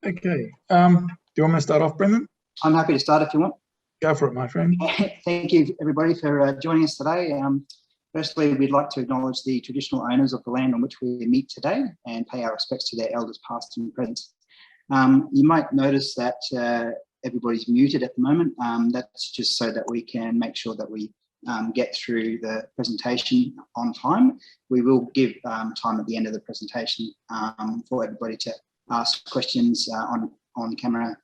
Okay. Do you want me to start off, Brendan? I'm happy to start if you want. Go for it, my friend. Thank you, everybody, for joining us today. Firstly, we'd like to acknowledge the traditional owners of the land on which we meet today and pay our respects to their elders past and present. You might notice that everybody's muted at the moment. That's just so that we can make sure that we get through the presentation on time. We will give time at the end of the presentation for everybody to ask questions on camera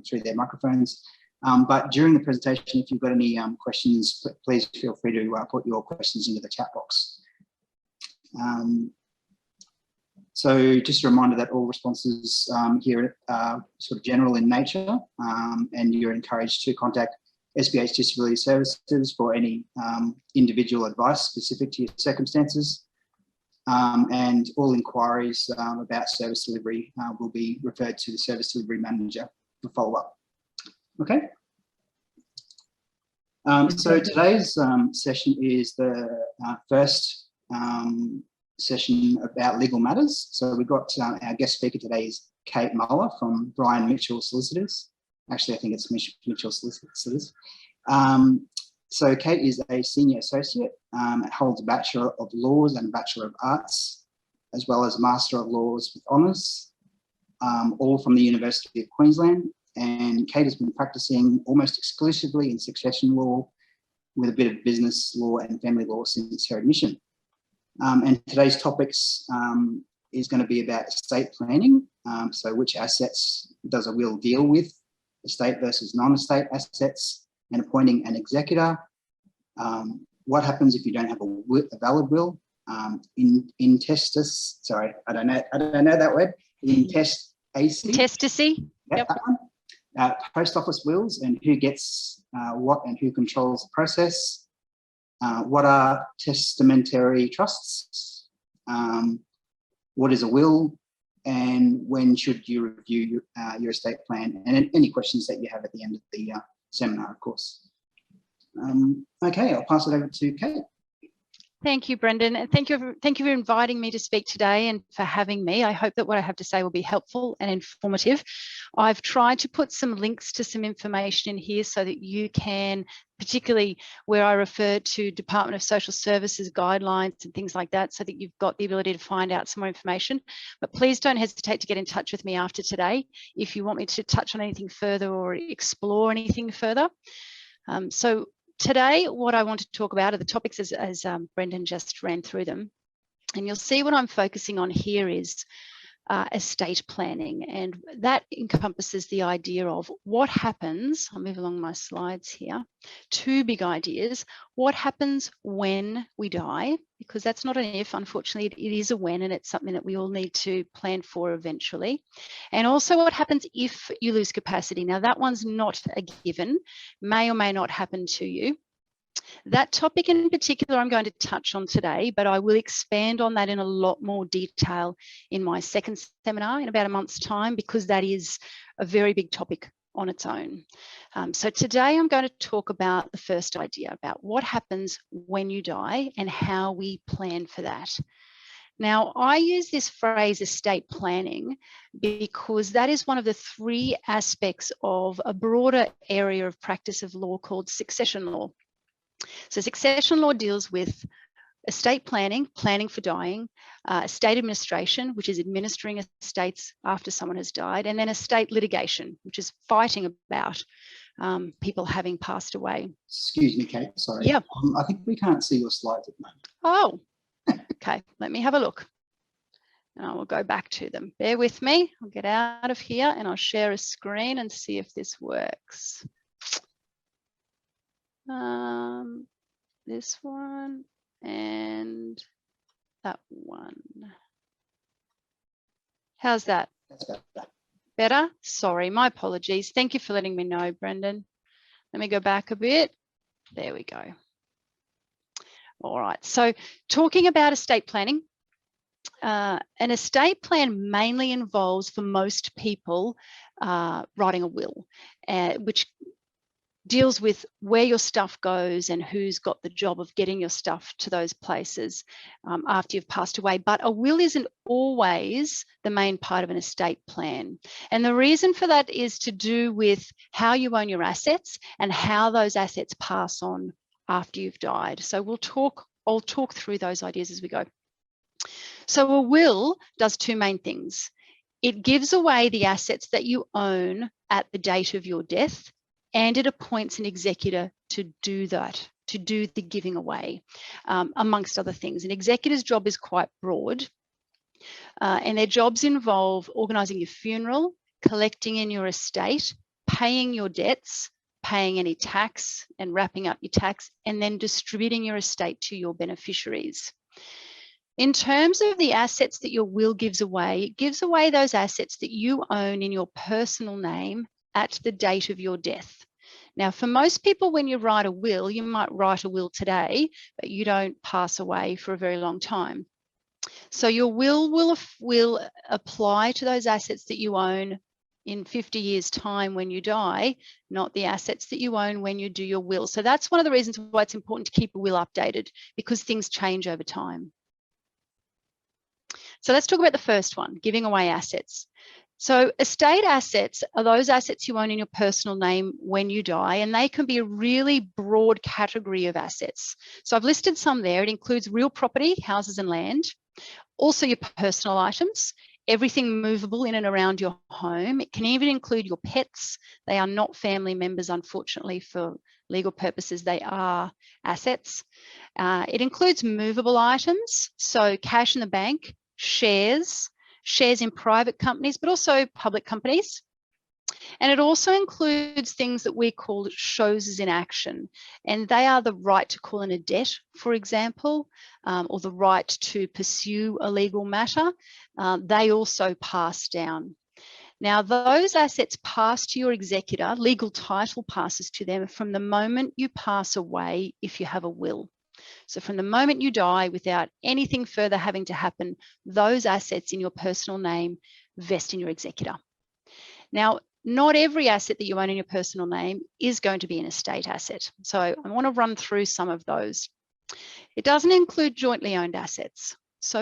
through their microphones. But during the presentation, if you've got any questions, please feel free to put your questions into the chat box. So just a reminder that all responses here are sort of general in nature, and you're encouraged to contact SBH Disability Services for any individual advice specific to your circumstances. And all inquiries about service delivery will be referred to the Service Delivery Manager for follow-up. Okay. So today's session is the first session about legal matters. So we've got our guest speaker today is Kate Muller from Bryan Mitchell Solicitors. Actually, I think it's Mitchell Solicitors. So Kate is a senior associate, holds a Bachelor of Laws and a Bachelor of Arts, as well as a Master of Laws with Honours, all from the University of Queensland. And Kate has been practicing almost exclusively in succession law with a bit of business law and family law since her admission. And today's topics is going to be about estate planning. So which assets does a will deal with, estate versus non-estate assets, and appointing an executor. What happens if you don't have a valid will? Intestus, sorry, I don't know that word. Intestacy. Testacy. Yep. Post office wills and who gets what and who controls the process. What are testamentary trusts? What is a will? And when should you review your estate plan? And any questions that you have at the end of the seminar, of course. Okay, I'll pass it over to Kate. Thank you, Brendan. And thank you for inviting me to speak today and for having me. I hope that what I have to say will be helpful and informative. I've tried to put some links to some information in here so that you can, particularly where I refer to Department of Social Services guidelines and things like that, so that you've got the ability to find out some more information. But please don't hesitate to get in touch with me after today if you want me to touch on anything further or explore anything further. So today, what I want to talk about are the topics as Brendan just ran through them. And you'll see what I'm focusing on here is estate planning. And that encompasses the idea of what happens, I'll move along my slides here, two big ideas. What happens when we die? Because that's not an if, unfortunately, it is a when, and it's something that we all need to plan for eventually. And also what happens if you lose capacity. Now that one's not a given, may or may not happen to you. That topic in particular I'm going to touch on today, but I will expand on that in a lot more detail in my second seminar in about a month's time, because that is a very big topic on its own. So today I'm going to talk about the first idea about what happens when you die and how we plan for that. Now, I use this phrase estate planning because that is one of the three aspects of a broader area of practice of law called succession law. So succession law deals with estate planning, planning for dying, estate administration, which is administering estates after someone has died, and then estate litigation, which is fighting about people having passed away. Excuse me, Kate, sorry. Yeah. I think we can't see your slides at the moment. Oh, okay, let me have a look. And I will go back to them. Bear with me, I'll get out of here and I'll share a screen and see if this works. This one and that one. How's that? That's better. Better? Sorry, my apologies. Thank you for letting me know, Brendan. Let me go back a bit. There we go. All right, so talking about estate planning, an estate plan mainly involves, for most people, writing a will, which deals with where your stuff goes and who's got the job of getting your stuff to those places after you've passed away. But a will isn't always the main part of an estate plan. And the reason for that is to do with how you own your assets and how those assets pass on after you've died. So I'll talk through those ideas as we go. So a will does two main things. It gives away the assets that you own at the date of your death, and it appoints an executor to do that, to do the giving away, amongst other things. An executor's job is quite broad, and their jobs involve organising your funeral, collecting in your estate, paying your debts, paying any tax and wrapping up your tax, and then distributing your estate to your beneficiaries. In terms of the assets that your will gives away, it gives away those assets that you own in your personal name at the date of your death. Now, for most people, when you write a will, you might write a will today, but you don't pass away for a very long time. So your will apply to those assets that you own in 50 years' time when you die, not the assets that you own when you do your will. So that's one of the reasons why it's important to keep a will updated, because things change over time. So let's talk about the first one, giving away assets. So estate assets are those assets you own in your personal name when you die, and they can be a really broad category of assets. So I've listed some there. It includes real property, houses and land, also your personal items, everything movable in and around your home. It can even include your pets. They are not family members, unfortunately, for legal purposes. They are assets. It includes movable items, so cash in the bank, shares in private companies, but also public companies. And it also includes things that we call choses in action. And they are the right to call in a debt, for example, or the right to pursue a legal matter. They also pass down. Now, those assets pass to your executor. Legal title passes to them from the moment you pass away if you have a will. So from the moment you die, without anything further having to happen, those assets in your personal name vest in your executor. Now, not every asset that you own in your personal name is going to be an estate asset. So I want to run through some of those. It doesn't include jointly owned assets. So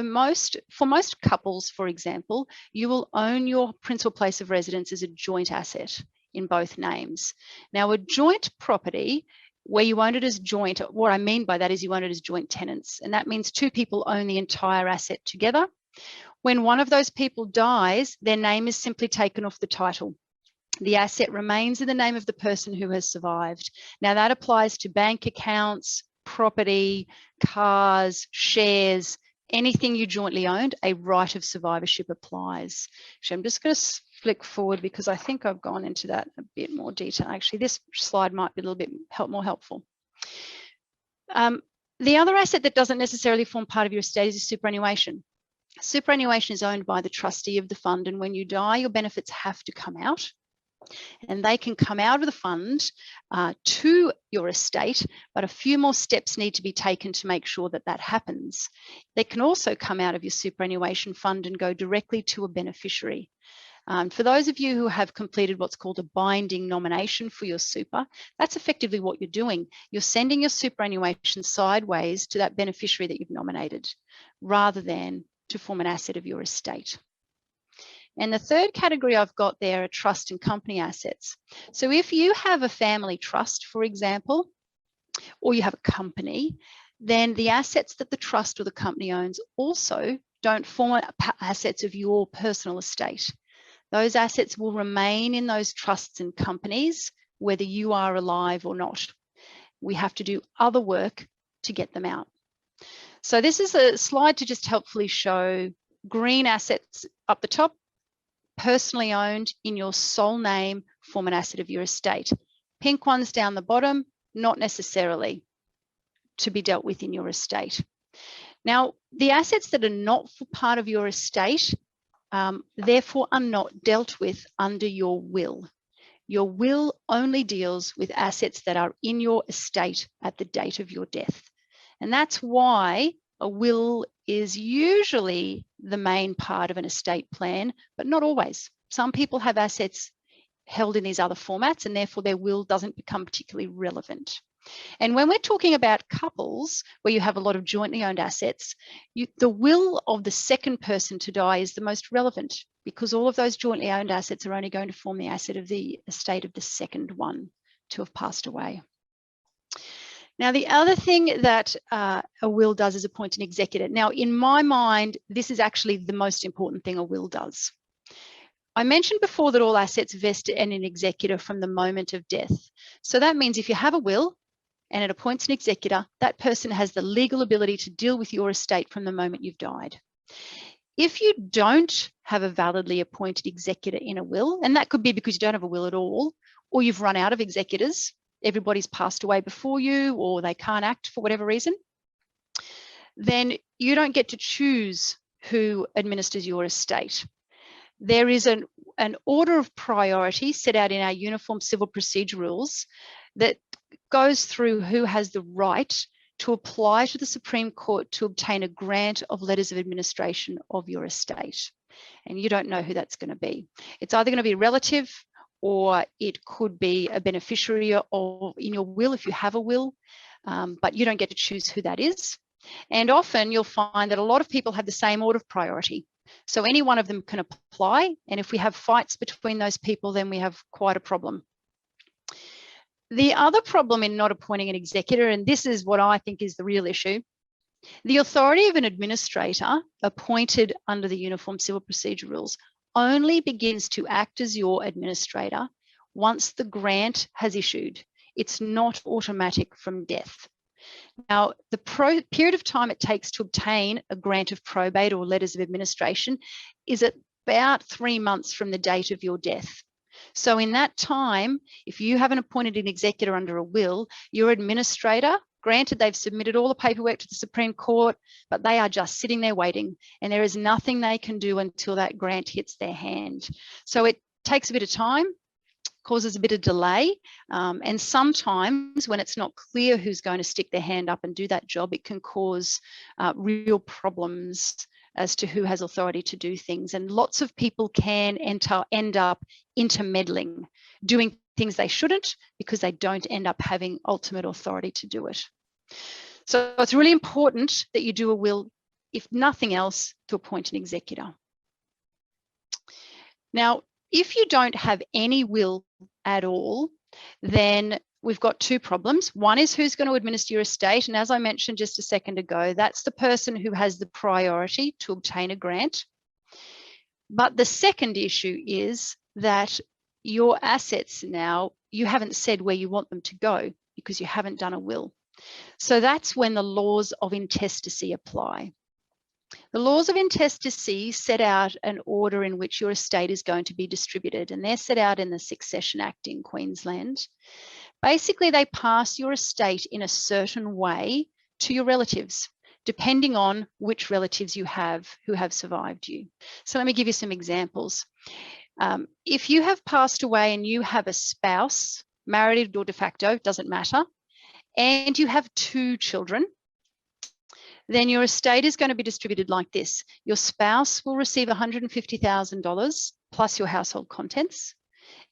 for most couples, for example, you will own your principal place of residence as a joint asset in both names. Now, a joint property where you own it as joint, what I mean by that is you own it as joint tenants, and that means two people own the entire asset together. When one of those people dies, their name is simply taken off the title. The asset remains in the name of the person who has survived. Now, that applies to bank accounts, property, cars, shares, anything you jointly owned, a right of survivorship applies. So I'm just going to flick forward because I think I've gone into that a bit more detail. Actually, this slide might be a little bit more helpful. The other asset that doesn't necessarily form part of your estate is superannuation. Superannuation is owned by the trustee of the fund, and when you die, your benefits have to come out. And they can come out of the fund to your estate, but a few more steps need to be taken to make sure that that happens. They can also come out of your superannuation fund and go directly to a beneficiary. For those of you who have completed what's called a binding nomination for your super, that's effectively what you're doing. You're sending your superannuation sideways to that beneficiary that you've nominated, rather than to form an asset of your estate. And the third category I've got there are trust and company assets. So if you have a family trust, for example, or you have a company, then the assets that the trust or the company owns also don't form assets of your personal estate. Those assets will remain in those trusts and companies, whether you are alive or not. We have to do other work to get them out. So this is a slide to just helpfully show green assets up the top, personally owned in your sole name, form an asset of your estate. Pink ones down the bottom, not necessarily to be dealt with in your estate. Now, the assets that are not for part of your estate, therefore are not dealt with under your will. Your will only deals with assets that are in your estate at the date of your death. And that's why a will is usually the main part of an estate plan, but not always. Some people have assets held in these other formats, and therefore their will doesn't become particularly relevant. And when we're talking about couples where you have a lot of jointly owned assets, the will of the second person to die is the most relevant, because all of those jointly owned assets are only going to form the asset of the estate of the second one to have passed away. Now, the other thing that a will does is appoint an executor. Now, in my mind, this is actually the most important thing a will does. I mentioned before that all assets vest in an executor from the moment of death. So that means if you have a will and it appoints an executor, that person has the legal ability to deal with your estate from the moment you've died. If you don't have a validly appointed executor in a will, and that could be because you don't have a will at all, or you've run out of executors, everybody's passed away before you, or they can't act for whatever reason, then you don't get to choose who administers your estate. There is an order of priority set out in our Uniform Civil Procedure Rules that goes through who has the right to apply to the Supreme Court to obtain a grant of letters of administration of your estate. And you don't know who that's going to be. It's either going to be a relative, or it could be a beneficiary in your will if you have a will, but you don't get to choose who that is. And often you'll find that a lot of people have the same order of priority. So any one of them can apply. And if we have fights between those people, then we have quite a problem. The other problem in not appointing an executor, and this is what I think is the real issue, the authority of an administrator appointed under the Uniform Civil Procedure Rules only begins to act as your administrator once the grant has issued. It's not automatic from death. Now, the period of time it takes to obtain a grant of probate or letters of administration is at about 3 months from the date of your death. So in that time, if you haven't appointed an executor under a will, your administrator, granted they've submitted all the paperwork to the Supreme Court, but they are just sitting there waiting, and there is nothing they can do until that grant hits their hand. So it takes a bit of time, causes a bit of delay, and sometimes when it's not clear who's going to stick their hand up and do that job, it can cause real problems as to who has authority to do things. And lots of people can end up intermeddling, doing things they shouldn't because they don't end up having ultimate authority to do it. So it's really important that you do a will, if nothing else, to appoint an executor. Now, if you don't have any will at all, then we've got two problems. One is who's going to administer your estate. And as I mentioned just a second ago, that's the person who has the priority to obtain a grant. But the second issue is that your assets now, you haven't said where you want them to go because you haven't done a will. So that's when the laws of intestacy apply. The laws of intestacy set out an order in which your estate is going to be distributed, and they're set out in the Succession Act in Queensland. Basically, they pass your estate in a certain way to your relatives, depending on which relatives you have who have survived you. So let me give you some examples. If you have passed away and you have a spouse, married or de facto, doesn't matter, and you have 2 children, then your estate is going to be distributed like this. Your spouse will receive $150,000 plus your household contents,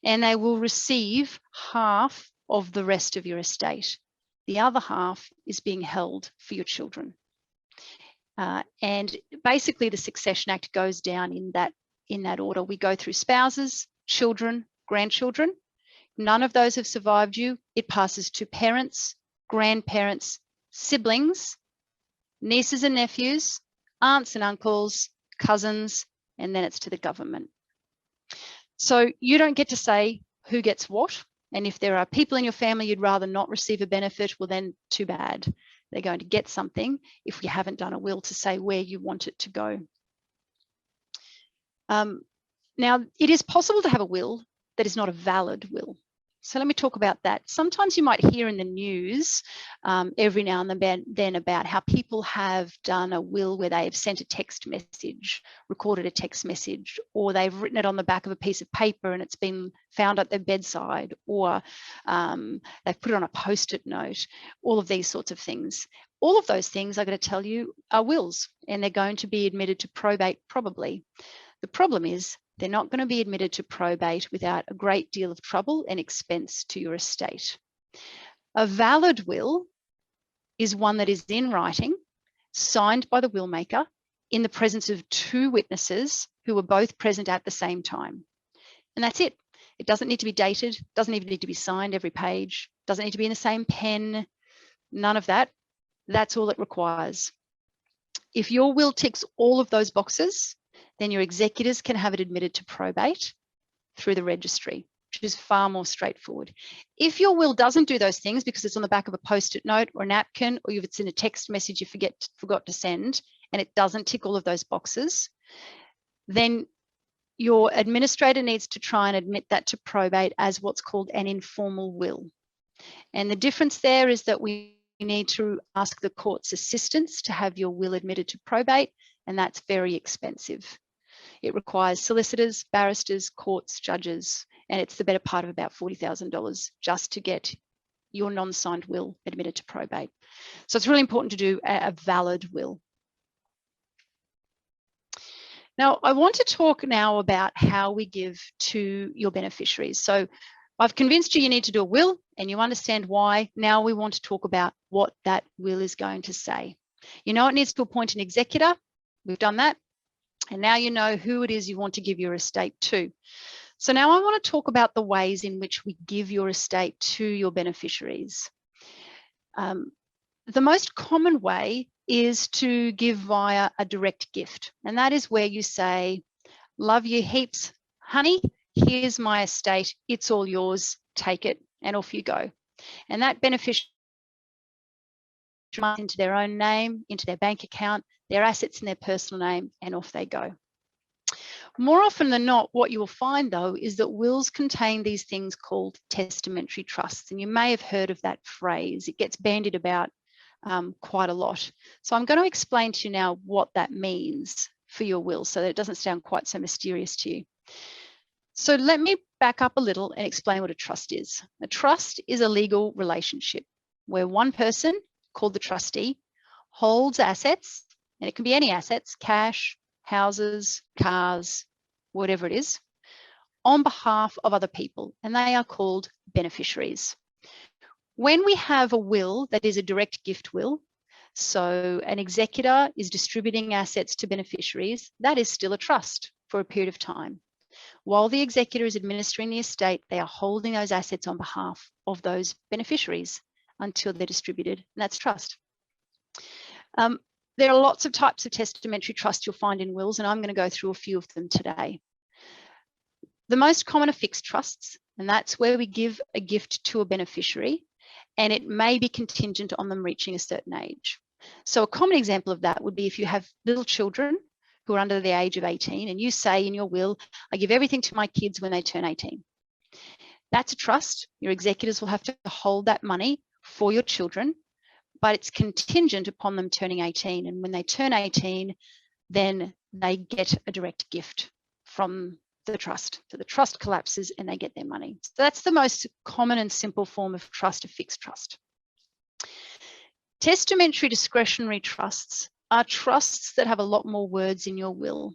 and they will receive half of the rest of your estate. The other half is being held for your children. And basically the Succession Act goes down in that order. We go through spouses, children, grandchildren. None of those have survived you. It passes to parents, grandparents, siblings, nieces and nephews, aunts and uncles, cousins, and then it's to the government. So you don't get to say who gets what. And if there are people in your family you'd rather not receive a benefit, well then too bad. They're going to get something if you haven't done a will to say where you want it to go. Now, it is possible to have a will that is not a valid will. So let me talk about that. Sometimes you might hear in the news every now and then about how people have done a will where they have sent a text message, recorded a text message, or they've written it on the back of a piece of paper and it's been found at their bedside, or they've put it on a post-it note, all of these sorts of things. All of those things, I'm going to tell you, are wills, and they're going to be admitted to probate probably. The problem is They're not going to be admitted to probate without a great deal of trouble and expense to your estate. A valid will is one that is in writing, signed by the will maker in the presence of two witnesses who were both present at the same time. And that's it. It doesn't need to be dated, doesn't even need to be signed every page, doesn't need to be in the same pen, none of that. That's all it requires. If your will ticks all of those boxes, then your executors can have it admitted to probate through the registry, which is far more straightforward. If your will doesn't do those things because it's on the back of a post-it note or a napkin, or if it's in a text message you forgot to send, and it doesn't tick all of those boxes, then your administrator needs to try and admit that to probate as what's called an informal will. And the difference there is that we need to ask the court's assistance to have your will admitted to probate, and that's very expensive. It requires solicitors, barristers, courts, judges, and it's the better part of about $40,000 just to get your non-signed will admitted to probate. So it's really important to do a valid will. Now, I want to talk now about how we give to your beneficiaries. So I've convinced you need to do a will and you understand why. Now we want to talk about what that will is going to say. You know it needs to appoint an executor. We've done that. And now you know who it is you want to give your estate to. So now I want to talk about the ways in which we give your estate to your beneficiaries. The most common way is to give via a direct gift. And that is where you say, love you heaps, honey, here's my estate, it's all yours, take it, and off you go. And that beneficiary into their own name, into their bank account, their assets in their personal name, and off they go. More often than not, what you will find though is that wills contain these things called testamentary trusts. And you may have heard of that phrase. It gets bandied about quite a lot. So I'm going to explain to you now what that means for your will so that it doesn't sound quite so mysterious to you. So let me back up a little and explain what a trust is. A trust is a legal relationship where one person, called the trustee, holds assets, and it can be any assets, cash, houses, cars, whatever it is, on behalf of other people, and they are called beneficiaries. When we have a will that is a direct gift will, so an executor is distributing assets to beneficiaries, that is still a trust for a period of time. While the executor is administering the estate, they are holding those assets on behalf of those beneficiaries until they're distributed, and that's trust. There are lots of types of testamentary trust you'll find in wills, and I'm going to go through a few of them today. The most common are fixed trusts, and that's where we give a gift to a beneficiary, and it may be contingent on them reaching a certain age. So a common example of that would be if you have little children who are under the age of 18, and you say in your will, I give everything to my kids when they turn 18. That's a trust. Your executors will have to hold that money for your children, but it's contingent upon them turning 18. And when they turn 18, then they get a direct gift from the trust. So the trust collapses and they get their money. So that's the most common and simple form of trust, a fixed trust. Testamentary discretionary trusts are trusts that have a lot more words in your will,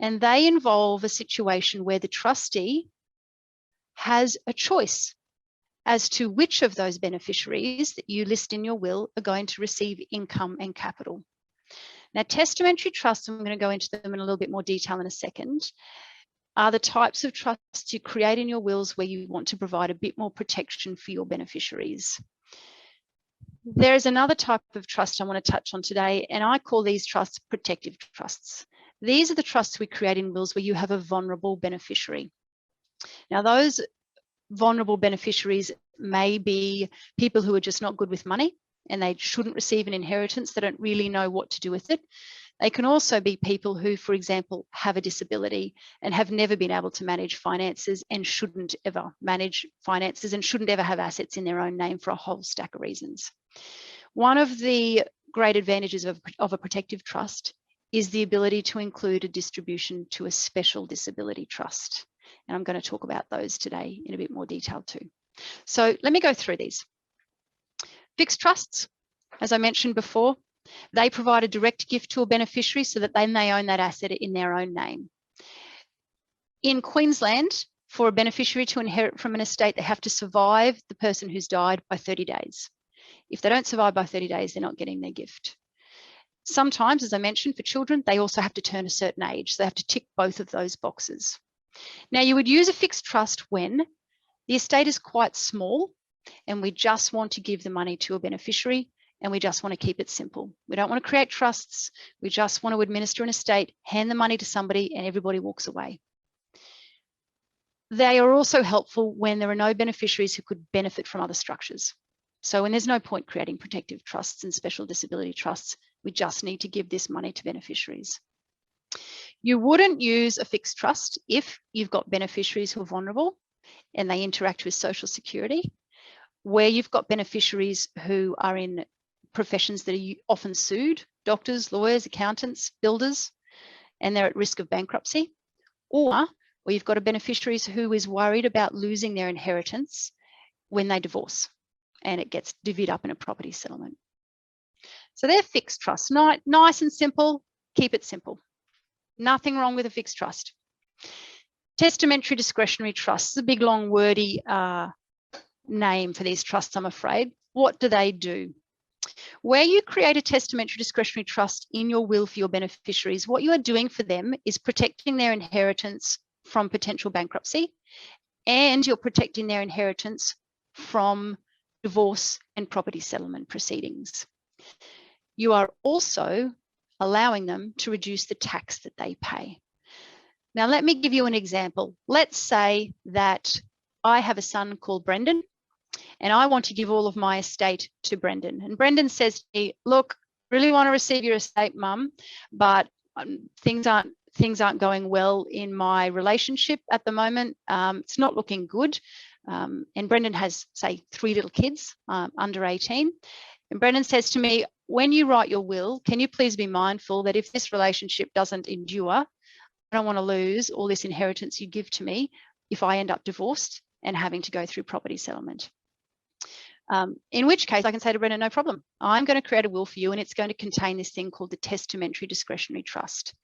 and they involve a situation where the trustee has a choice as to which of those beneficiaries that you list in your will are going to receive income and capital. Now, testamentary trusts, I'm going to go into them in a little bit more detail in a second, are the types of trusts you create in your wills where you want to provide a bit more protection for your beneficiaries. There is another type of trust I want to touch on today, and I call these trusts protective trusts. These are the trusts we create in wills where you have a vulnerable beneficiary. Now, those vulnerable beneficiaries may be people who are just not good with money and they shouldn't receive an inheritance. They don't really know what to do with it. They can also be people who, for example, have a disability and have never been able to manage finances and shouldn't ever manage finances and shouldn't ever have assets in their own name for a whole stack of reasons. One of the great advantages of a protective trust is the ability to include a distribution to a special disability trust. And I'm going to talk about those today in a bit more detail too. So let me go through these. Fixed trusts, as I mentioned before, they provide a direct gift to a beneficiary so that they may own that asset in their own name. In Queensland, for a beneficiary to inherit from an estate, they have to survive the person who's died by 30 days. If they don't survive by 30 days, they're not getting their gift. Sometimes, as I mentioned, for children, they also have to turn a certain age. So they have to tick both of those boxes. Now, you would use a fixed trust when the estate is quite small and we just want to give the money to a beneficiary and we just want to keep it simple. We don't want to create trusts. We just want to administer an estate, hand the money to somebody and everybody walks away. They are also helpful when there are no beneficiaries who could benefit from other structures. So when there's no point creating protective trusts and special disability trusts, we just need to give this money to beneficiaries. You wouldn't use a fixed trust if you've got beneficiaries who are vulnerable and they interact with Social Security, where you've got beneficiaries who are in professions that are often sued, doctors, lawyers, accountants, builders, and they're at risk of bankruptcy, or where you've got a beneficiary who is worried about losing their inheritance when they divorce and it gets divvied up in a property settlement. So they're fixed trusts, nice and simple, keep it simple. Nothing wrong with a fixed trust. Testamentary discretionary trusts is a big, long, wordy name for these trusts, I'm afraid. What do? Where you create a testamentary discretionary trust in your will for your beneficiaries, what you are doing for them is protecting their inheritance from potential bankruptcy, and you're protecting their inheritance from divorce and property settlement proceedings. You are also allowing them to reduce the tax that they pay. Now, let me give you an example. Let's say that I have a son called Brendan, and I want to give all of my estate to Brendan. And Brendan says to me, look, really want to receive your estate, Mum, but things aren't going well in my relationship at the moment. It's not looking good. And Brendan has, say, 3 little kids under 18. And Brendan says to me, when you write your will, can you please be mindful that if this relationship doesn't endure, I don't want to lose all this inheritance you give to me if I end up divorced and having to go through property settlement. In which case I can say to Brendan, no problem. I'm going to create a will for you and it's going to contain this thing called the Testamentary Discretionary Trust.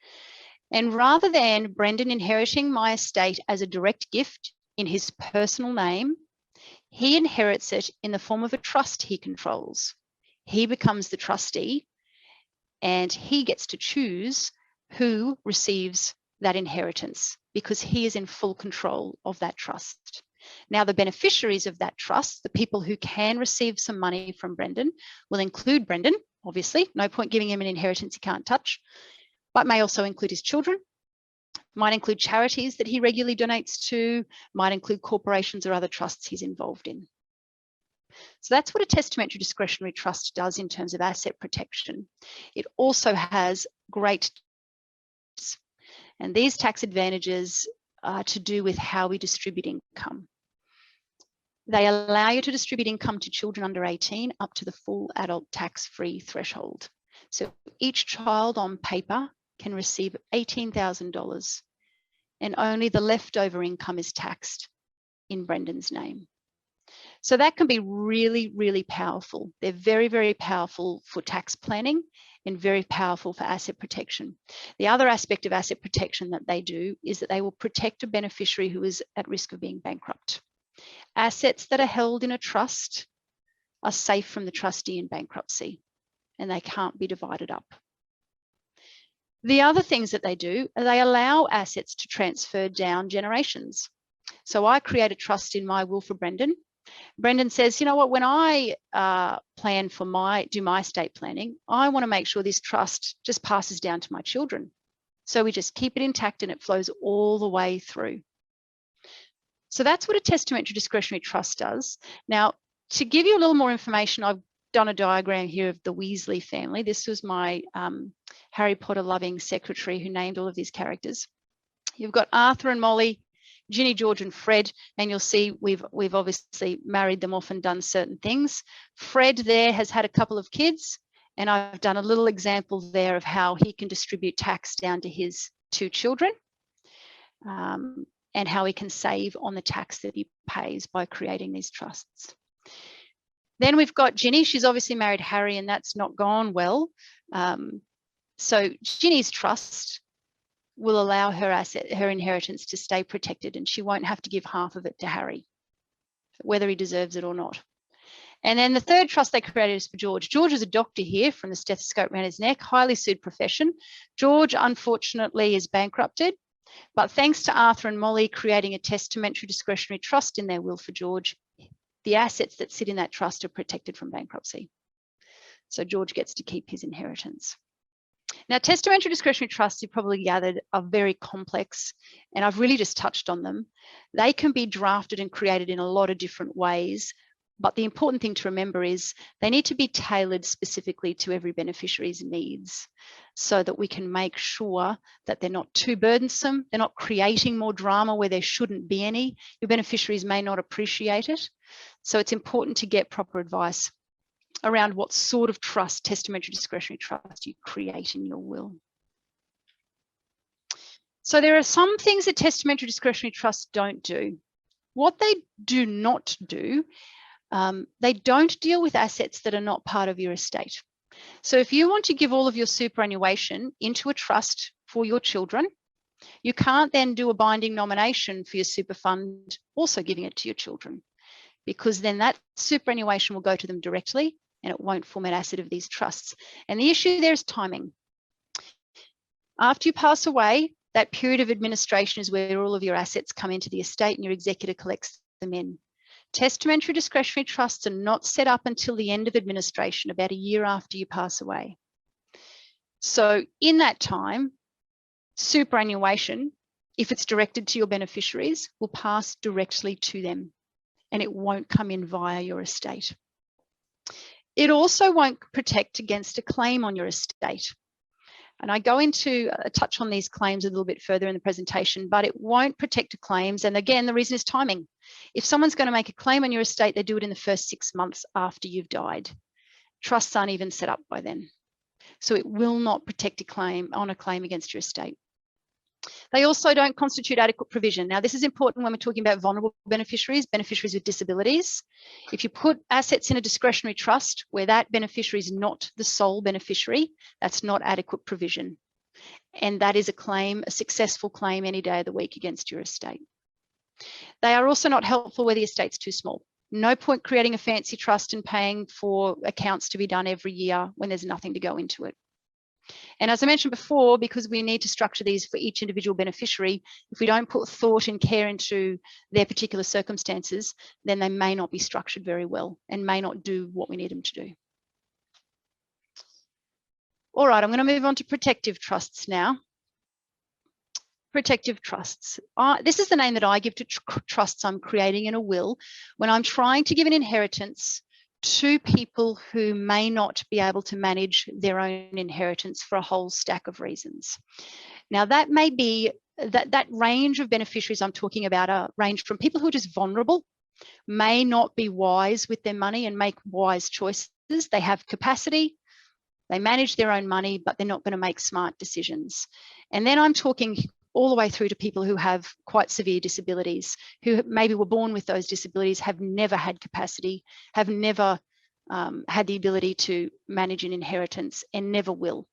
And rather than Brendan inheriting my estate as a direct gift in his personal name, he inherits it in the form of a trust he controls. He becomes the trustee and he gets to choose who receives that inheritance because he is in full control of that trust. Now, the beneficiaries of that trust, the people who can receive some money from Brendan, will include Brendan, obviously. No point giving him an inheritance he can't touch, but may also include his children, might include charities that he regularly donates to, might include corporations or other trusts he's involved in. So that's what a testamentary discretionary trust does in terms of asset protection. It also has great, and these tax advantages are to do with how we distribute income. They allow you to distribute income to children under 18 up to the full adult tax-free threshold. So each child on paper can receive $18,000 and only the leftover income is taxed in Brendan's name. So that can be really, really powerful. They're very, very powerful for tax planning and very powerful for asset protection. The other aspect of asset protection that they do is that they will protect a beneficiary who is at risk of being bankrupt. Assets that are held in a trust are safe from the trustee in bankruptcy and they can't be divided up. The other things that they do are they allow assets to transfer down generations. So I create a trust in my will for Brendan. Brendan says, you know what, when I plan for do my estate planning, I want to make sure this trust just passes down to my children. So we just keep it intact and it flows all the way through. So that's what a testamentary discretionary trust does. Now, to give you a little more information, I've done a diagram here of the Weasley family. This was my Harry Potter loving secretary who named all of these characters. You've got Arthur and Molly, Ginny, George and Fred, and you'll see we've obviously married them off and done certain things. Fred there has had a couple of kids, and I've done a little example there of how he can distribute tax down to his 2 children and how he can save on the tax that he pays by creating these trusts. Then we've got Ginny. She's obviously married Harry and that's not gone well. So Ginny's trust will allow her inheritance to stay protected, and she won't have to give half of it to Harry, whether he deserves it or not. And then the third trust they created is for George. George is a doctor here from the stethoscope around his neck, highly sued profession. George, unfortunately, is bankrupted, but thanks to Arthur and Molly creating a testamentary discretionary trust in their will for George, the assets that sit in that trust are protected from bankruptcy. So George gets to keep his inheritance. Now, testamentary discretionary trusts, you've probably gathered, are very complex, and I've really just touched on them. They can be drafted and created in a lot of different ways, but the important thing to remember is they need to be tailored specifically to every beneficiary's needs so that we can make sure that they're not too burdensome, they're not creating more drama where there shouldn't be any. Your beneficiaries may not appreciate it. So it's important to get proper advice around what sort of trust, testamentary discretionary trust, you create in your will. So there are some things that testamentary discretionary trusts don't do. What they do not do, they don't deal with assets that are not part of your estate. So if you want to give all of your superannuation into a trust for your children, you can't then do a binding nomination for your super fund, also giving it to your children, because then that superannuation will go to them directly and it won't form an asset of these trusts. And the issue there is timing. After you pass away, that period of administration is where all of your assets come into the estate and your executor collects them in. Testamentary discretionary trusts are not set up until the end of administration, about a year after you pass away. So in that time, superannuation, if it's directed to your beneficiaries, will pass directly to them and it won't come in via your estate. It also won't protect against a claim on your estate. And I go into touch on these claims a little bit further in the presentation, but it won't protect claims. And again, the reason is timing. If someone's going to make a claim on your estate, they do it in the first 6 months after you've died. Trusts aren't even set up by then. So it will not protect a claim against your estate. They also don't constitute adequate provision. Now, this is important when we're talking about vulnerable beneficiaries, beneficiaries with disabilities. If you put assets in a discretionary trust where that beneficiary is not the sole beneficiary, that's not adequate provision. And that is a claim, a successful claim any day of the week against your estate. They are also not helpful where the estate's too small. No point creating a fancy trust and paying for accounts to be done every year when there's nothing to go into it. And as I mentioned before, because we need to structure these for each individual beneficiary, if we don't put thought and care into their particular circumstances, then they may not be structured very well and may not do what we need them to do. All right, I'm going to move on to protective trusts now. Protective trusts. This is the name that I give to trusts I'm creating in a will when I'm trying to give an inheritance to people who may not be able to manage their own inheritance for a whole stack of reasons. Now, that may be that range of beneficiaries I'm talking about range from people who are just vulnerable, may not be wise with their money and make wise choices. They have capacity, they manage their own money, but they're not going to make smart decisions. And then I'm talking all the way through to people who have quite severe disabilities, who maybe were born with those disabilities, have never had capacity, have never had the ability to manage an inheritance and never will.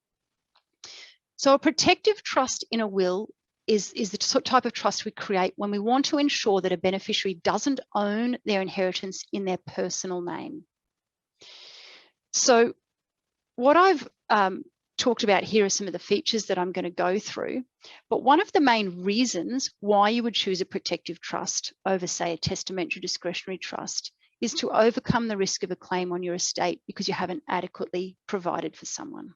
So a protective trust in a will is the type of trust we create when we want to ensure that a beneficiary doesn't own their inheritance in their personal name. So what I've talked about here are some of the features that I'm going to go through, but one of the main reasons why you would choose a protective trust over, say, a testamentary discretionary trust is to overcome the risk of a claim on your estate because you haven't adequately provided for someone.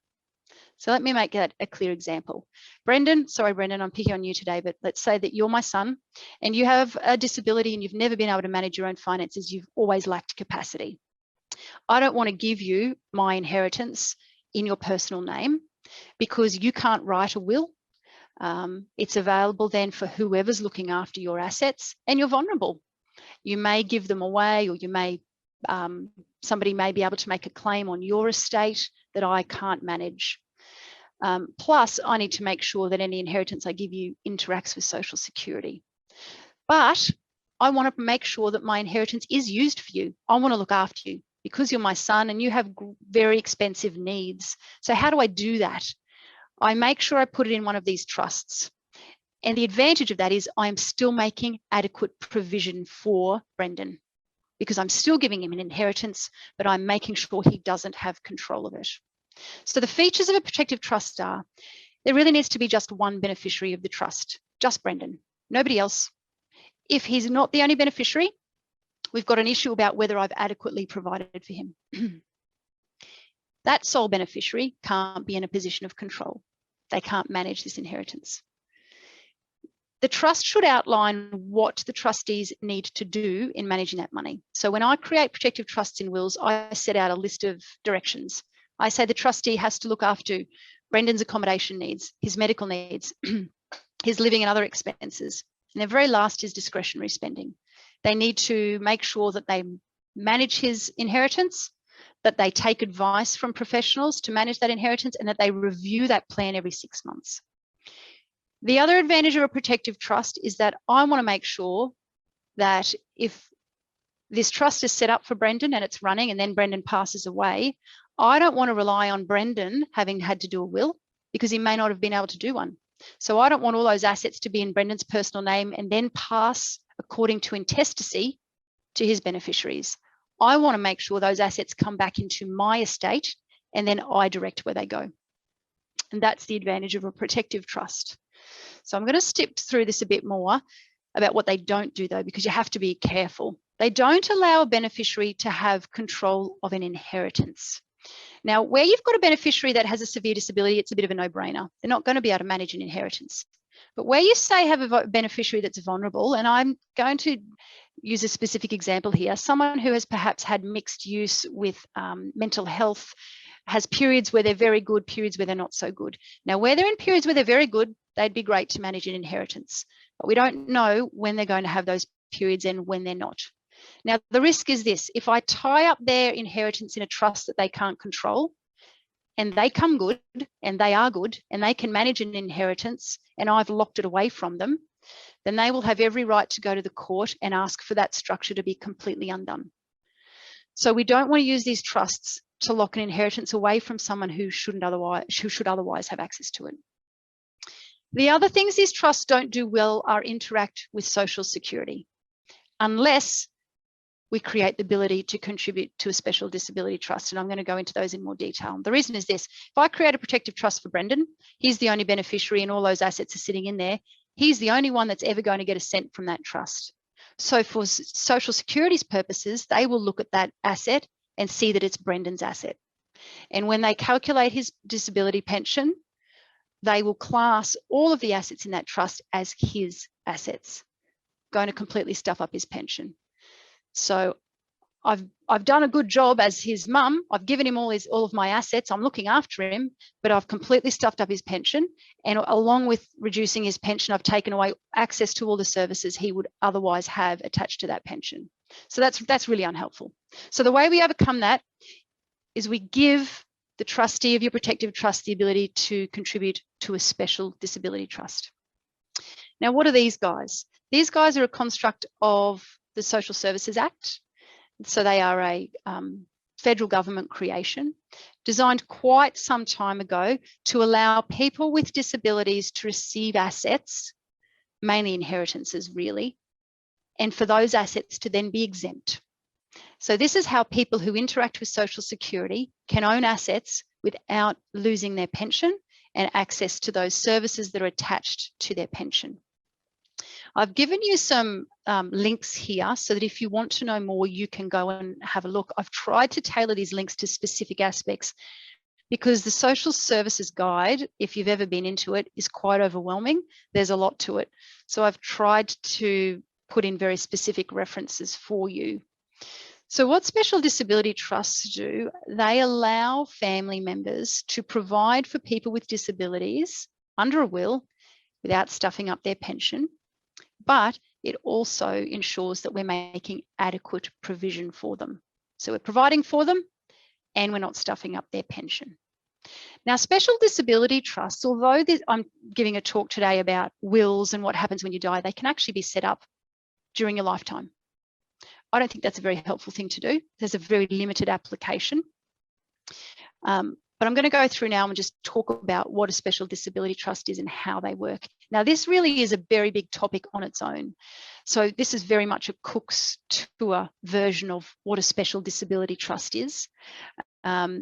So let me make that a clear example. Brendan, sorry, Brendan, I'm picking on you today, but let's say that you're my son and you have a disability and you've never been able to manage your own finances. You've always lacked capacity. I don't want to give you my inheritance in your personal name because you can't write a will. It's available then for whoever's looking after your assets, and you're vulnerable. You may give them away, or you may somebody may be able to make a claim on your estate that I can't manage. Plus, I need to make sure that any inheritance I give you interacts with Social Security. But I want to make sure that my inheritance is used for you. I want to look after you because you're my son and you have very expensive needs. So how do I do that? I make sure I put it in one of these trusts. And the advantage of that is I'm still making adequate provision for Brendan, because I'm still giving him an inheritance, but I'm making sure he doesn't have control of it. So the features of a protective trust are, there really needs to be just one beneficiary of the trust, just Brendan, nobody else. If he's not the only beneficiary, we've got an issue about whether I've adequately provided for him. That sole beneficiary can't be in a position of control. They can't manage this inheritance. The trust should outline what the trustees need to do in managing that money. So when I create protective trusts in wills, I set out a list of directions. I say the trustee has to look after Brendan's accommodation needs, his medical needs, his living and other expenses. And the very last is discretionary spending. They need to make sure that they manage his inheritance, that they take advice from professionals to manage that inheritance, and that they review that plan every 6 months. The other advantage of a protective trust is that I want to make sure that if this trust is set up for Brendan and it's running and then Brendan passes away, I don't want to rely on Brendan having had to do a will, because he may not have been able to do one. So I don't want all those assets to be in Brendan's personal name and then pass according to intestacy to his beneficiaries. I want to make sure those assets come back into my estate and then I direct where they go. And that's the advantage of a protective trust. So I'm going to step through this a bit more about what they don't do, though, because you have to be careful. They don't allow a beneficiary to have control of an inheritance. Now, where you've got a beneficiary that has a severe disability, it's a bit of a no-brainer. They're not going to be able to manage an inheritance. But where you say have a beneficiary that's vulnerable, and I'm going to use a specific example here, someone who has perhaps had mixed use with mental health, has periods where they're very good, periods where they're not so good. Now, where they're in periods where they're very good, they'd be great to manage an inheritance. But we don't know when they're going to have those periods and when they're not. Now, the risk is this: if I tie up their inheritance in a trust that they can't control, and they come good, and they are good, and they can manage an inheritance, and I've locked it away from them, then they will have every right to go to the court and ask for that structure to be completely undone. So we don't want to use these trusts to lock an inheritance away from someone who should otherwise have access to it. The other things these trusts don't do well are interact with Social Security, unless we create the ability to contribute to a special disability trust. And I'm going to go into those in more detail. The reason is this: if I create a protective trust for Brendan, he's the only beneficiary and all those assets are sitting in there. He's the only one that's ever going to get a cent from that trust. So for Social Security's purposes, they will look at that asset and see that it's Brendan's asset. And when they calculate his disability pension, they will class all of the assets in that trust as his assets, going to completely stuff up his pension. So I've done a good job as his mum. I've given him all of my assets. I'm looking after him, but I've completely stuffed up his pension. And along with reducing his pension, I've taken away access to all the services he would otherwise have attached to that pension. So that's really unhelpful. So the way we overcome that is we give the trustee of your protective trust the ability to contribute to a special disability trust. Now, what are these guys? These guys are a construct of the Social Services Act. So they are a federal government creation designed quite some time ago to allow people with disabilities to receive assets, mainly inheritances really, and for those assets to then be exempt. So this is how people who interact with Social Security can own assets without losing their pension and access to those services that are attached to their pension. I've given you some links here so that if you want to know more, you can go and have a look. I've tried to tailor these links to specific aspects because the Social Services Guide, if you've ever been into it, is quite overwhelming. There's a lot to it. So I've tried to put in very specific references for you. So what special disability trusts do, they allow family members to provide for people with disabilities under a will without stuffing up their pension. But it also ensures that we're making adequate provision for them. So we're providing for them and we're not stuffing up their pension. Now, special disability trusts, although I'm giving a talk today about wills and what happens when you die, they can actually be set up during your lifetime. I don't think that's a very helpful thing to do. There's a very limited application. But But I'm going to go through now and just talk about what a special disability trust is and how they work. Now, this really is a very big topic on its own. So this is very much a Cook's tour version of what a special disability trust is. But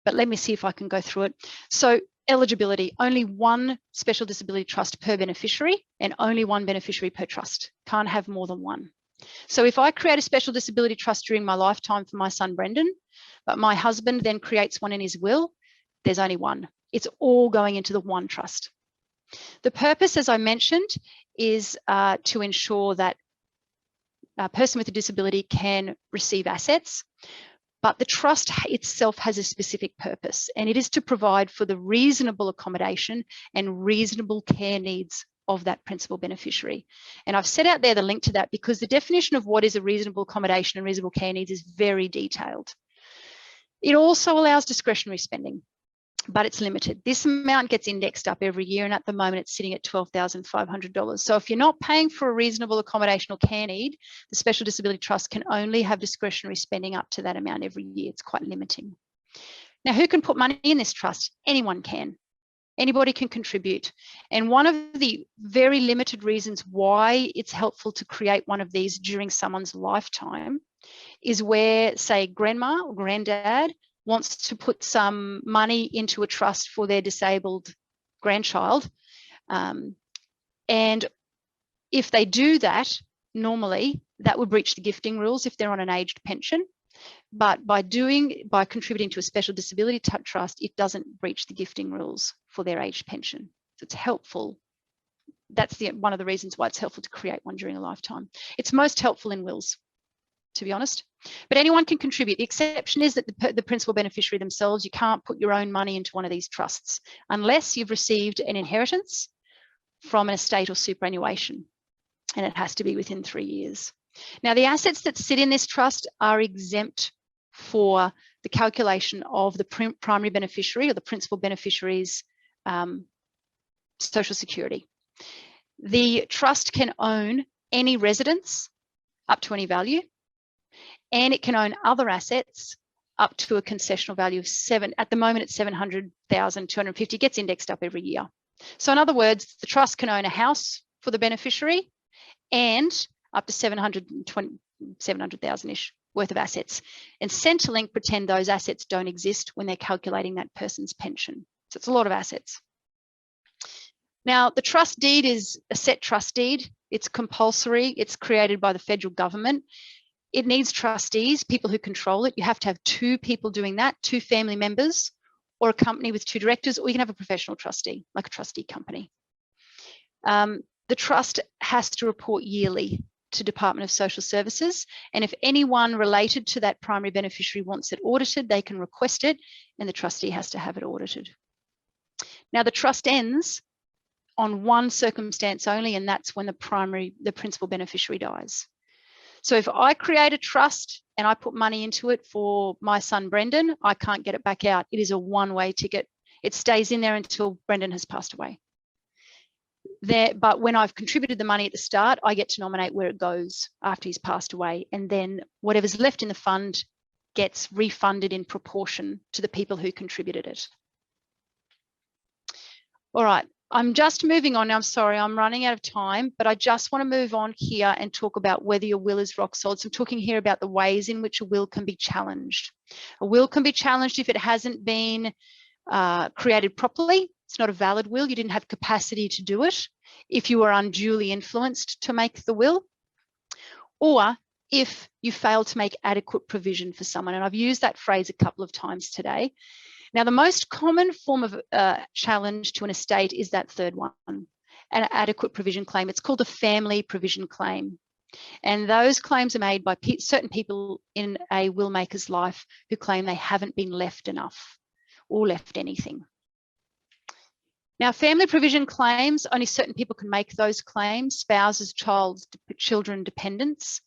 let me see if I can go through it. So eligibility, only one special disability trust per beneficiary and only one beneficiary per trust. Can't have more than one. So if I create a special disability trust during my lifetime for my son, Brendan, but my husband then creates one in his will, there's only one. It's all going into the one trust. The purpose, as I mentioned, is to ensure that a person with a disability can receive assets, but the trust itself has a specific purpose, and it is to provide for the reasonable accommodation and reasonable care needs of that principal beneficiary. And I've set out there the link to that because the definition of what is a reasonable accommodation and reasonable care needs is very detailed. It also allows discretionary spending, but it's limited. This amount gets indexed up every year, and at the moment it's sitting at $12,500. So if you're not paying for a reasonable accommodation or care need, the Special Disability Trust can only have discretionary spending up to that amount every year. It's quite limiting. Now, who can put money in this trust? Anyone can. Anybody can contribute. And one of the very limited reasons why it's helpful to create one of these during someone's lifetime is where, say, grandma or granddad wants to put some money into a trust for their disabled grandchild. And if they do that, normally that would breach the gifting rules if they're on an aged pension. But by contributing to a special disability trust, it doesn't breach the gifting rules for their aged pension. So it's helpful. That's one of the reasons why it's helpful to create one during a lifetime. It's most helpful in wills, to be honest. But anyone can contribute. The exception is that the principal beneficiary themselves, you can't put your own money into one of these trusts unless you've received an inheritance from an estate or superannuation, and it has to be within 3 years. Now, the assets that sit in this trust are exempt for the calculation of the primary beneficiary or the principal beneficiary's Social Security. The trust can own any residence up to any value, and it can own other assets up to a concessional value of at the moment it's $700,250, gets indexed up every year. So in other words, the trust can own a house for the beneficiary and up to 700,000-ish worth of assets. And Centrelink pretend those assets don't exist when they're calculating that person's pension. So it's a lot of assets. Now, the trust deed is a set trust deed. It's compulsory. It's created by the federal government. It needs trustees, people who control it. You have to have 2 people doing that, 2 family members, or a company with 2 directors, or you can have a professional trustee, like a trustee company. The trust has to report yearly to Department of Social Services, and if anyone related to that primary beneficiary wants it audited, they can request it, and the trustee has to have it audited. Now, the trust ends on one circumstance only, and that's when the principal beneficiary dies. So if I create a trust and I put money into it for my son, Brendan, I can't get it back out. It is a one-way ticket. It stays in there until Brendan has passed away. But when I've contributed the money at the start, I get to nominate where it goes after he's passed away. And then whatever's left in the fund gets refunded in proportion to the people who contributed it. All right, I'm just moving on now. I'm sorry, I'm running out of time, but I just want to move on here and talk about whether your will is rock solid. So I'm talking here about the ways in which a will can be challenged. A will can be challenged if it hasn't been created properly. It's not a valid will. You didn't have capacity to do it. If you were unduly influenced to make the will, or if you failed to make adequate provision for someone. And I've used that phrase a couple of times today. Now, the most common form of challenge to an estate is that third one, an adequate provision claim. It's called a family provision claim. And those claims are made by certain people in a will maker's life who claim they haven't been left enough or left anything. Now, family provision claims, only certain people can make those claims, spouses, children, dependents.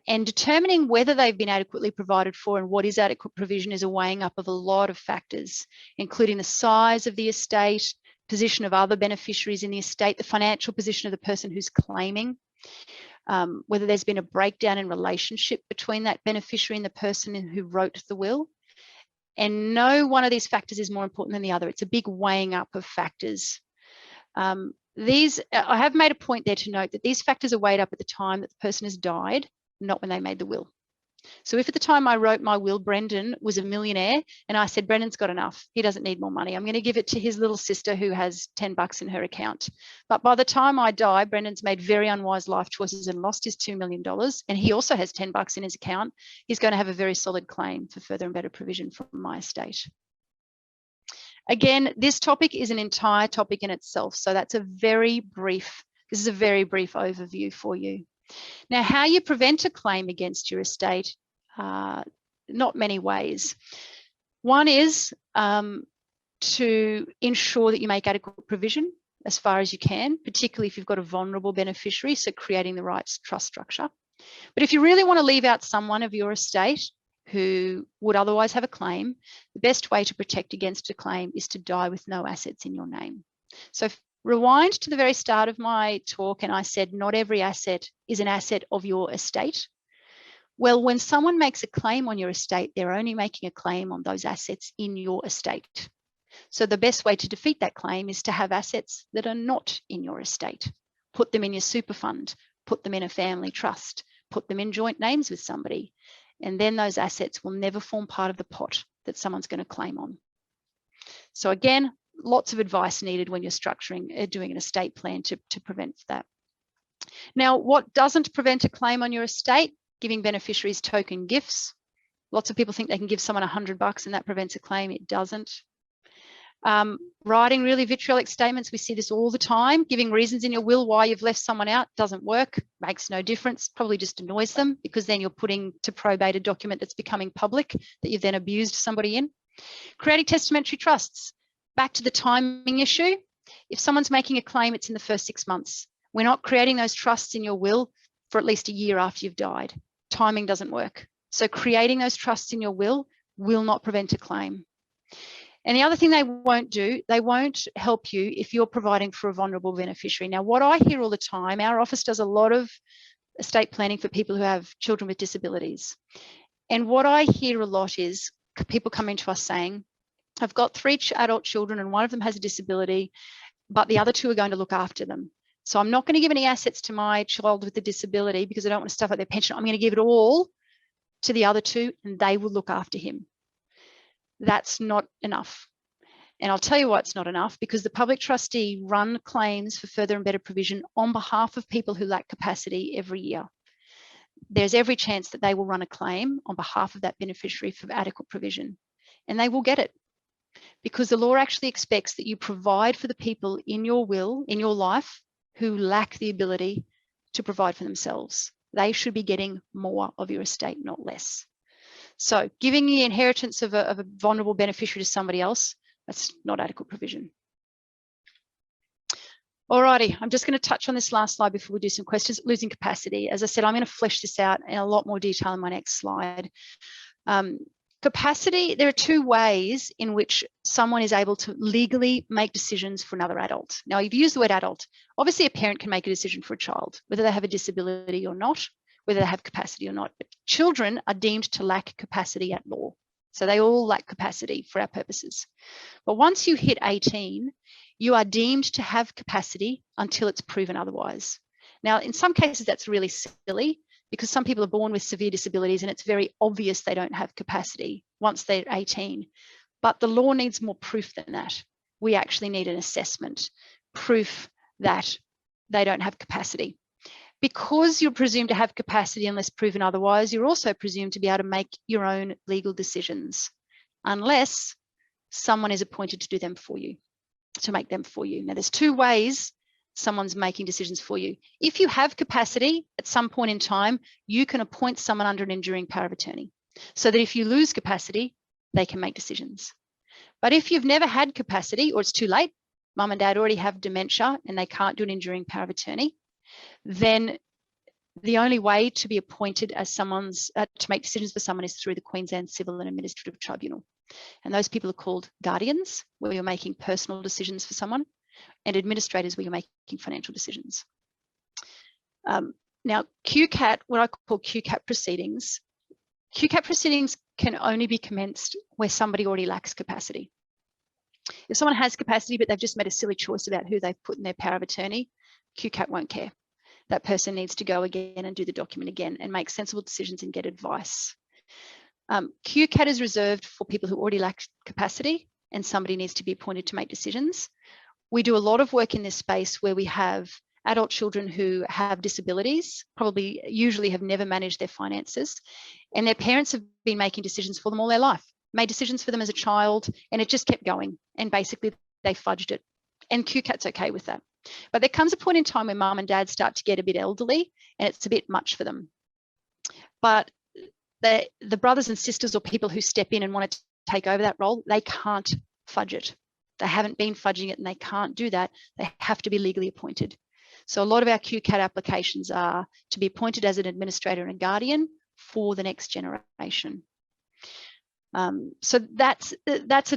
And determining whether they've been adequately provided for and what is adequate provision is a weighing up of a lot of factors, including the size of the estate, position of other beneficiaries in the estate, the financial position of the person who's claiming, whether there's been a breakdown in relationship between that beneficiary and the person who wrote the will. And no one of these factors is more important than the other. It's a big weighing up of factors. I have made a point there to note that these factors are weighed up at the time that the person has died, not when they made the will. So if at the time I wrote my will, Brendan was a millionaire and I said, Brendan's got enough, he doesn't need more money, I'm going to give it to his little sister who has $10 in her account. But by the time I die, Brendan's made very unwise life choices and lost his $2 million, and he also has $10 in his account. He's going to have a very solid claim for further and better provision from my estate. Again, this topic is an entire topic in itself, so that's this is a very brief overview for you. Now, how you prevent a claim against your estate, not many ways. One is to ensure that you make adequate provision as far as you can, particularly if you've got a vulnerable beneficiary, so creating the right trust structure. But if you really want to leave out someone of your estate who would otherwise have a claim, the best way to protect against a claim is to die with no assets in your name. So rewind to the very start of my talk, and I said not every asset is an asset of your estate. Well, when someone makes a claim on your estate, they're only making a claim on those assets in your estate. So the best way to defeat that claim is to have assets that are not in your estate. Put them in your super fund, put them in a family trust, put them in joint names with somebody, and then those assets will never form part of the pot that someone's going to claim on. So again, lots of advice needed when you're structuring, doing an estate plan to prevent that. Now, what doesn't prevent a claim on your estate? Giving beneficiaries token gifts. Lots of people think they can give someone $100 and that prevents a claim. It doesn't. Writing really vitriolic statements. We see this all the time. Giving reasons in your will why you've left someone out doesn't work. Makes no difference. Probably just annoys them, because then you're putting to probate a document that's becoming public that you've then abused somebody in. Creating testamentary trusts. Back to the timing issue. If someone's making a claim, it's in the first 6 months. We're not creating those trusts in your will for at least a year after you've died. Timing doesn't work. So creating those trusts in your will not prevent a claim. And the other thing they won't do, they won't help you if you're providing for a vulnerable beneficiary. Now, what I hear all the time, our office does a lot of estate planning for people who have children with disabilities. And what I hear a lot is people coming to us saying, I've got 3 adult children and one of them has a disability, but the other 2 are going to look after them. So I'm not going to give any assets to my child with a disability because I don't want to stuff up their pension. I'm going to give it all to the other 2 and they will look after him. That's not enough. And I'll tell you why it's not enough, because the public trustee run claims for further and better provision on behalf of people who lack capacity every year. There's every chance that they will run a claim on behalf of that beneficiary for adequate provision, and they will get it, because the law actually expects that you provide for the people in your will, in your life, who lack the ability to provide for themselves. They should be getting more of your estate, not less. So giving the inheritance of a vulnerable beneficiary to somebody else, that's not adequate provision. Alrighty, I'm just going to touch on this last slide before we do some questions. Losing capacity. As I said, I'm going to flesh this out in a lot more detail in my next slide. Capacity, there are 2 ways in which someone is able to legally make decisions for another adult. Now, you've used the word adult. Obviously, a parent can make a decision for a child, whether they have a disability or not, whether they have capacity or not. But children are deemed to lack capacity at law. So they all lack capacity for our purposes. But once you hit 18, you are deemed to have capacity until it's proven otherwise. Now, in some cases, that's really silly, because some people are born with severe disabilities and it's very obvious they don't have capacity once they're 18. But the law needs more proof than that. We actually need an assessment, proof that they don't have capacity. Because you're presumed to have capacity unless proven otherwise, you're also presumed to be able to make your own legal decisions, unless someone is appointed to do them for you, to make them for you. Now, there's 2 ways someone's making decisions for you. If you have capacity at some point in time, you can appoint someone under an enduring power of attorney, so that if you lose capacity, they can make decisions. But if you've never had capacity, or it's too late, mum and dad already have dementia and they can't do an enduring power of attorney, then the only way to be appointed as someone's, to make decisions for someone, is through the Queensland Civil and Administrative Tribunal. And those people are called guardians, where you're making personal decisions for someone, and administrators, where you're making financial decisions. Now, Qcat, what I call Qcap Proceedings, Qcap proceedings can only be commenced where somebody already lacks capacity. If someone has capacity, but they've just made a silly choice about who they've put in their power of attorney, Qcap won't care. That person needs to go again and do the document again and make sensible decisions and get advice. Qcat is reserved for people who already lack capacity and somebody needs to be appointed to make decisions. We do a lot of work in this space where we have adult children who have disabilities, usually have never managed their finances, and their parents have been making decisions for them all their life, made decisions for them as a child, and it just kept going. And basically they fudged it. And Qcat's okay with that. But there comes a point in time when mum and dad start to get a bit elderly and it's a bit much for them. But the brothers and sisters or people who step in and want to take over that role, they can't fudge it. They haven't been fudging it and they can't do that. They have to be legally appointed. So a lot of our Qcat applications are to be appointed as an administrator and a guardian for the next generation. So that's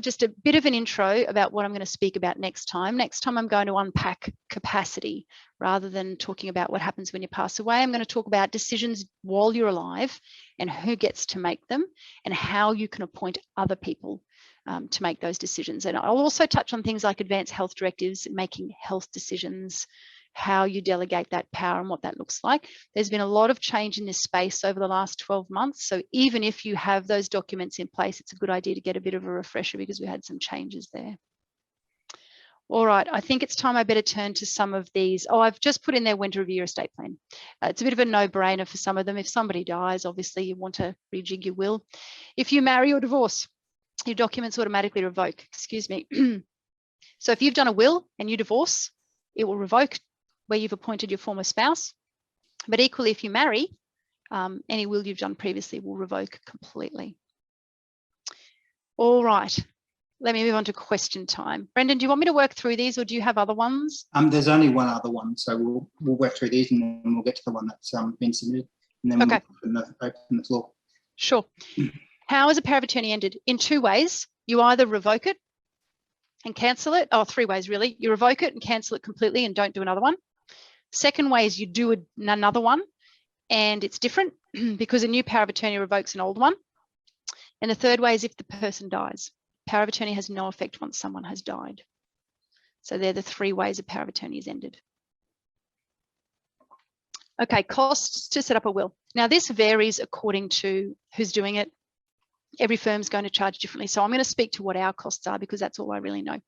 just a bit of an intro about what I'm going to speak about next time. Next time I'm going to unpack capacity rather than talking about what happens when you pass away. I'm going to talk about decisions while you're alive and who gets to make them and how you can appoint other people to make those decisions. And I'll also touch on things like advanced health directives, making health decisions, how you delegate that power and what that looks like. There's been a lot of change in this space over the last 12 months. So even if you have those documents in place, it's a good idea to get a bit of a refresher because we had some changes there. All right, I think it's time I better turn to some of these. Oh, I've just put in there when to review your estate plan. It's a bit of a no-brainer for some of them. If somebody dies, obviously you want to rejig your will. If you marry or divorce, your documents automatically revoke, excuse me. So if you've done a will and you divorce, it will revoke where you've appointed your former spouse. But equally, if you marry, any will you've done previously will revoke completely. All right, let me move on to question time. Brendan, do you want me to work through these or do you have other ones? There's only one other one, so we'll work through these and then we'll get to the one that's been submitted, and then Okay. we'll open the floor. Sure. How is a power of attorney ended? In two ways. You either revoke it and cancel it, or three ways really. You revoke it and cancel it completely and don't do another one. Second way is you do another one and it's different because a new power of attorney revokes an old one. And the third way is if the person dies. Power of attorney has no effect once someone has died. So they're the three ways a power of attorney is ended. Okay, costs to set up a will. Now this varies according to who's doing it. Every firm's going to charge differently. So I'm going to speak to what our costs are because that's all I really know.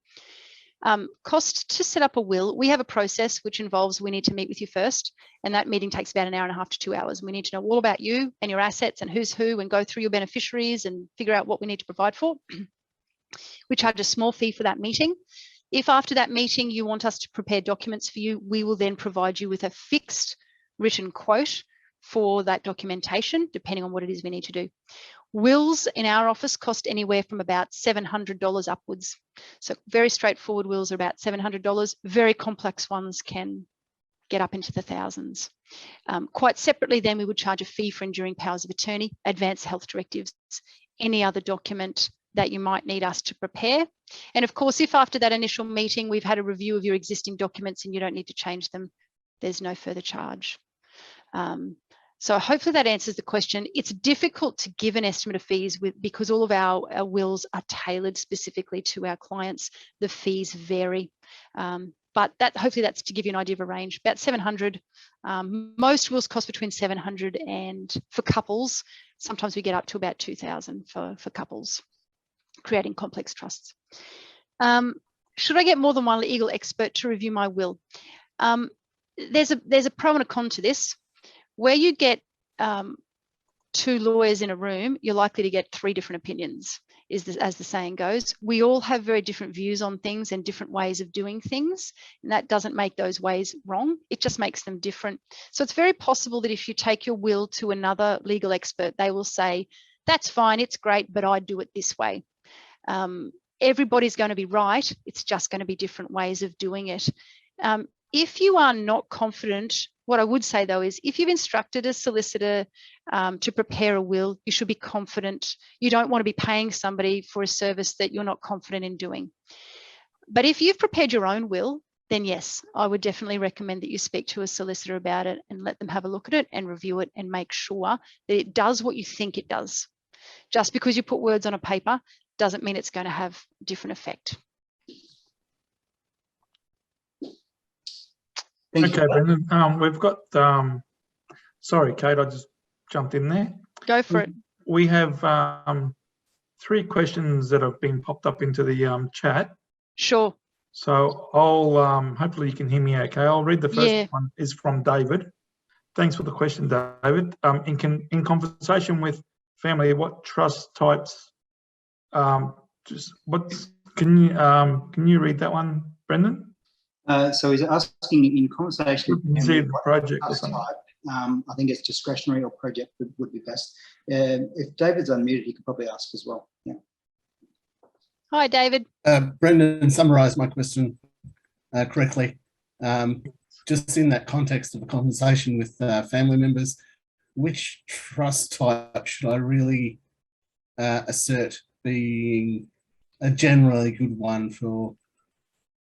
Cost to set up a will, we have a process which involves we need to meet with you first, and that meeting takes about an hour and a half to 2 hours. We need to know all about you and your assets and who's who and go through your beneficiaries and figure out what we need to provide for. We charge a small fee for that meeting. If after that meeting you want us to prepare documents for you, we will then provide you with a fixed written quote for that documentation, depending on what it is we need to do. Wills in our office cost anywhere from about $700 upwards. So very straightforward wills are about $700. Very complex ones can get up into the thousands. Quite separately then we would charge a fee for enduring powers of attorney, advanced health directives, any other document that you might need us to prepare. And of course, if after that initial meeting we've had a review of your existing documents and you don't need to change them, there's no further charge. So hopefully that answers the question. It's difficult to give an estimate of fees because all of our wills are tailored specifically to our clients. The fees vary, but hopefully that's to give you an idea of a range. About 700. Most wills cost between 700 and for couples, sometimes we get up to about 2,000 for couples creating complex trusts. Should I get more than one legal expert to review my will? There's a pro and a con to this. Where you get two lawyers in a room, you're likely to get three different opinions, as the saying goes. We all have very different views on things and different ways of doing things, and that doesn't make those ways wrong. It just makes them different. So it's very possible that if you take your will to another legal expert, they will say, that's fine, it's great, but I do it this way. Everybody's going to be right. It's just going to be different ways of doing it. If you are not confident, what I would say though is if you've instructed a solicitor to prepare a will, you should be confident. You don't want to be paying somebody for a service that you're not confident in doing. But if you've prepared your own will then yes, I would definitely recommend that you speak to a solicitor about it and let them have a look at it and review it and make sure that it does what you think it does. Just because you put words on a paper doesn't mean it's going to have a different effect. Thank Okay, you. Brendan. We've got, sorry, Kate, I just jumped in there. Go for it. We have 3 questions that have been popped up into the chat. Sure. So I'll, hopefully you can hear me okay. I'll read the first one, is from David. Thanks for the question, David. In conversation with family, what trust types, can you read that one, Brendan? So he's asking in conversation. See the project or trust something. type. I think it's discretionary or project would be best. If David's unmuted, he could probably ask as well. Yeah. Hi, David. Brendan summarised my question correctly. Just in that context of a conversation with family members, which trust type should I really assert being a generally good one for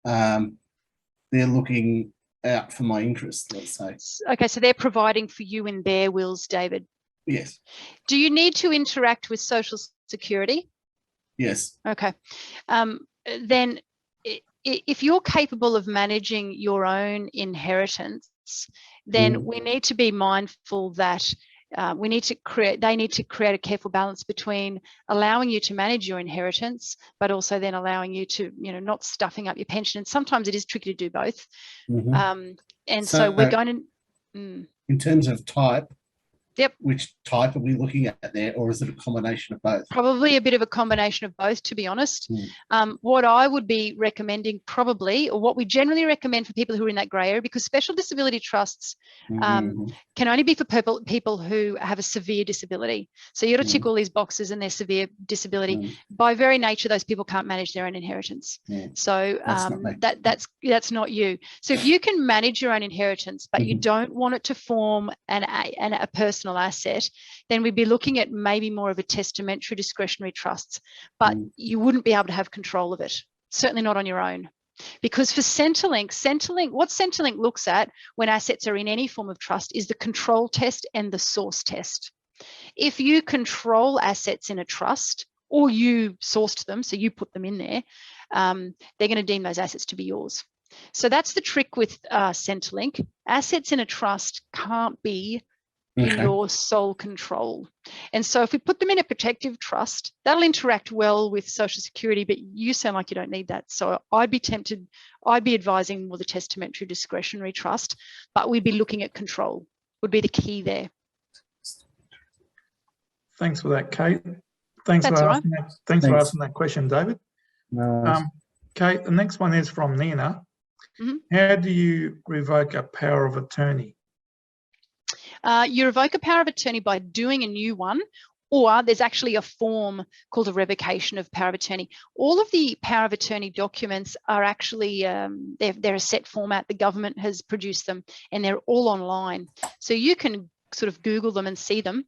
they're looking out for my interests, let's say? Okay, so they're providing for you in their wills, David. Yes. Do you need to interact with Social Security? Yes. Okay. Then if you're capable of managing your own inheritance, then we need to be mindful that they need to create a careful balance between allowing you to manage your inheritance, but also then allowing you to, not stuffing up your pension. And sometimes it is tricky to do both. And so we're going to... In terms of type, Yep. Which type are we looking at there, or is it a combination of both? Probably a bit of a combination of both, to be honest. What I would be recommending probably, or what we generally recommend for people who are in that grey area, because special disability trusts can only be for people who have a severe disability. So you got to tick all these boxes and their severe disability. By very nature, those people can't manage their own inheritance. So that's not you. So if you can manage your own inheritance, but you don't want it to form a personal asset, then we'd be looking at maybe more of a testamentary discretionary trusts, but you wouldn't be able to have control of it, certainly not on your own. Because for Centrelink, what Centrelink looks at when assets are in any form of trust is the control test and the source test. If you control assets in a trust, or you sourced them, so you put them in there, they're going to deem those assets to be yours. So that's the trick with Centrelink. Assets in a trust can't be in your sole control. And so if we put them in a protective trust, that'll interact well with Social Security, but you sound like you don't need that. So I'd be advising more the testamentary discretionary trust, but we'd be looking at control, would be the key there. Thanks for that, Kate. Thanks for asking that question, David. Kate, the next one is from Nina. How do you revoke a power of attorney? You revoke a power of attorney by doing a new one, or there's actually a form called a revocation of power of attorney. All of the power of attorney documents are actually, they're a set format. The government has produced them and they're all online. So you can sort of Google them and see them.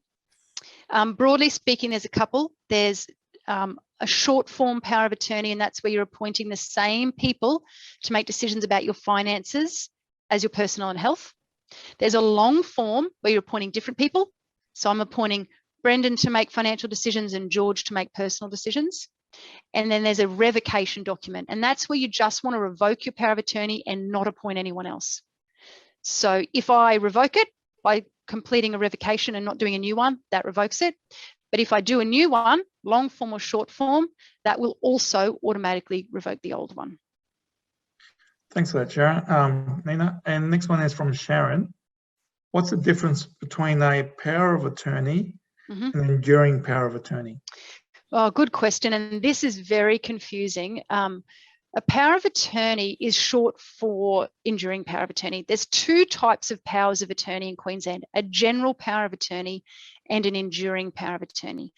Broadly speaking, there's a couple. There's a short form power of attorney, and that's where you're appointing the same people to make decisions about your finances as your personal and health. There's a long form where you're appointing different people. So I'm appointing Brendan to make financial decisions and George to make personal decisions. And then there's a revocation document, and that's where you just want to revoke your power of attorney and not appoint anyone else. So if I revoke it by completing a revocation and not doing a new one, that revokes it. But if I do a new one, long form or short form, that will also automatically revoke the old one. Thanks for that, Sharon. Nina. And next one is from Sharon. What's the difference between a power of attorney and an enduring power of attorney? Oh, good question. And this is very confusing. A power of attorney is short for enduring power of attorney. There's two types of powers of attorney in Queensland, a general power of attorney and an enduring power of attorney.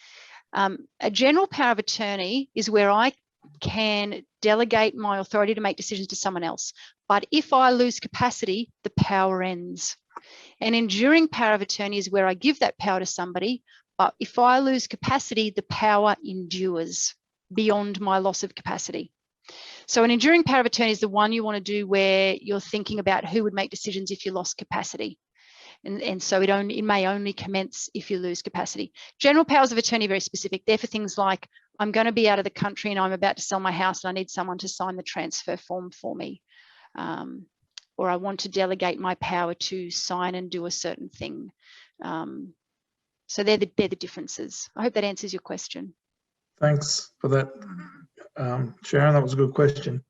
A general power of attorney is where I can delegate my authority to make decisions to someone else. But if I lose capacity, the power ends. An enduring power of attorney is where I give that power to somebody, but if I lose capacity, the power endures beyond my loss of capacity. So an enduring power of attorney is the one you want to do where you're thinking about who would make decisions if you lost capacity. And so it may only commence if you lose capacity. General powers of attorney are very specific. They're for things like, I'm going to be out of the country and I'm about to sell my house and I need someone to sign the transfer form for me. Or I want to delegate my power to sign and do a certain thing. So they're the differences. I hope that answers your question. Thanks for that, Sharon. That was a good question.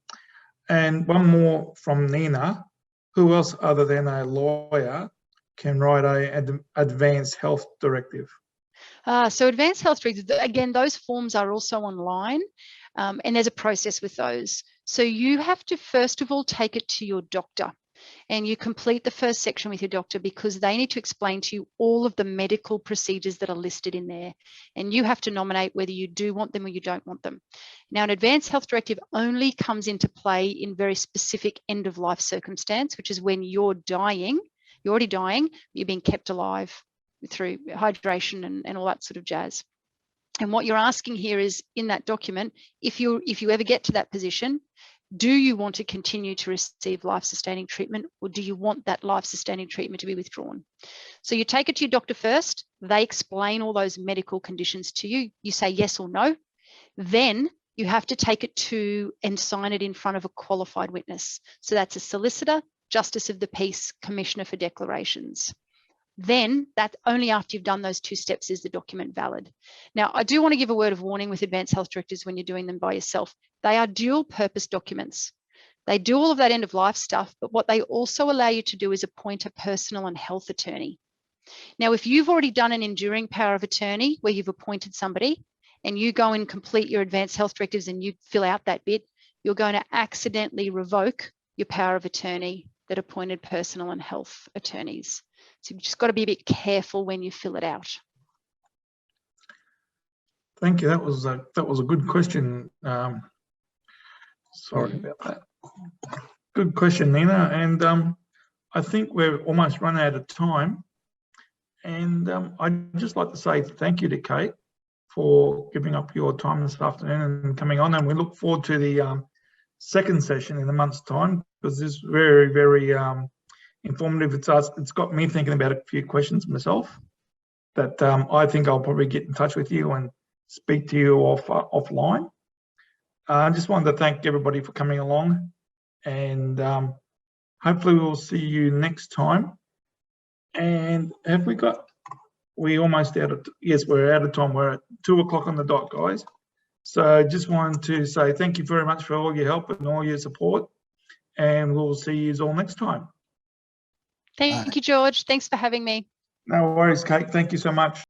And one more from Nina. Who else other than a lawyer can write an advanced health directive? So advanced health directives, again, those forms are also online, and there's a process with those. So you have to, first of all, take it to your doctor, and you complete the first section with your doctor because they need to explain to you all of the medical procedures that are listed in there. And you have to nominate whether you do want them or you don't want them. Now, an advanced health directive only comes into play in very specific end of life circumstance, which is when you're dying, you're already dying, you're being kept alive through hydration and all that sort of jazz. And what you're asking here is, in that document, if you ever get to that position, do you want to continue to receive life-sustaining treatment, or do you want that life-sustaining treatment to be withdrawn? So you take it to your doctor first. They explain all those medical conditions to you. You say yes or no. Then you have to take it to and sign it in front of a qualified witness. So that's a solicitor, Justice of the Peace, Commissioner for Declarations. Then that only after you've done those two steps is the document valid. Now, I do want to give a word of warning with advanced health directives when you're doing them by yourself. They are dual purpose documents. They do all of that end of life stuff, but what they also allow you to do is appoint a personal and health attorney. Now, if you've already done an enduring power of attorney where you've appointed somebody and you go and complete your advanced health directives and you fill out that bit, you're going to accidentally revoke your power of attorney that appointed personal and health attorneys. So you've just got to be a bit careful when you fill it out. Thank you. That was a good question. Sorry about that. Good question, Nina. And I think we're almost run out of time. And I'd just like to say thank you to Kate for giving up your time this afternoon and coming on. And we look forward to the second session in a month's time, because this is very, very informative. It's got me thinking about a few questions myself that I think I'll probably get in touch with you and speak to you offline. I just wanted to thank everybody for coming along, and hopefully we'll see you next time. And have we got, we almost out of, yes, we're out of time. We're at 2 o'clock on the dot, guys. So I just wanted to say thank you very much for all your help and all your support, and we'll see you all next time. Thank you, George. Thanks for having me. No worries, Kate. Thank you so much.